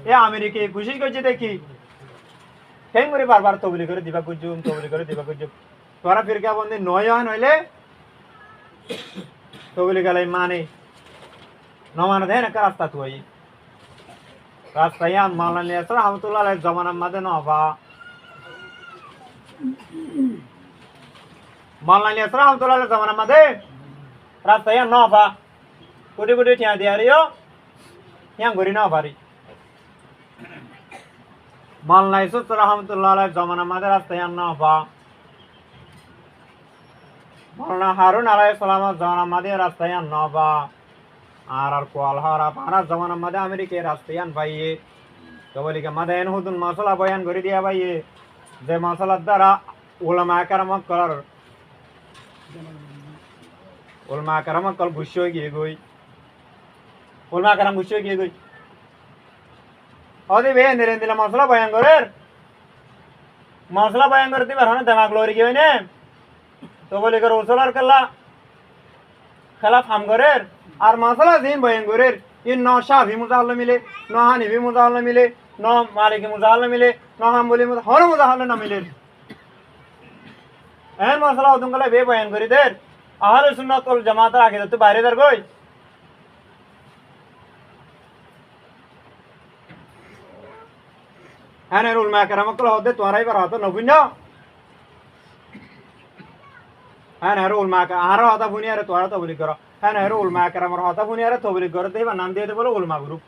এ America খুশি করছে দেখি কেন করে বারবার তবলি করে দিবা কুজুম তবলি করে দিবা কুজুম তোরা ফিরকা বন্ধে নয় হয় নইলে তবলি গেলে মানে নমানা দেয় না রাস্তা তুই রাস্তায় মাওলানা ইয়াসর রহমাতুল্লাহ আলাইহি জমানার মধ্যে নবা মাওলানা ইয়াসর রহমাতুল্লাহ আলাইহি জমানার মধ্যে রাস্তায় নবা কোটি কোটি টিয়া Diario yang gori na bari মাওলানা ইয়াসর রহমাতুল্লাহ আলাইহি জমানার মধ্যে রাস্তায় নবা মাওলানা হারুন আলাইহিস সালামের জমানার মধ্যে রাস্তায় নবা আর কোয়াল হারা পারা জমানার মধ্যে আমেরিকার রাস্তায় ভাইয়ে তবলি কে মাদেন হুদুন মাসালা বয়ান করে দিয়া ভাইয়ে যে মাসালার দ্বারা উলামা কারাম কল বুঝ হয়ে গিয়ে গই উলামা কারাম বুঝ হয়ে গিয়ে গই ওদি বে নেরেন দিলা মাসালা বয়ান করে দিবার হনে দিমাগ লরি গিয়ে নে তবলি করে উসলার খেলা ফাম করে আর মাসালা দিন বয়ান করে इन नौ शाफी मुजाहल मिले नौ हानिफी मुजाहल मिले नौ मालिकी मुजाहल मिले नौ हाम्बली हर मुजाहल ना मिले एन मसला होतुन गला बे बयान करी देर अहले सुन्नत वल जमात आके तो बाहरे दर गई एन उलमा करम कल होदे तोराई पर होतो नबुन्ना एन उलमा का आरो होता बुनिया रे तोरा तो बोली करो হ্যাঁ উলমা কেরামের হতা বুনিয়ারে তবলিগ করে দেবা নাম দিয়ে বলো উলমা গ্রুপ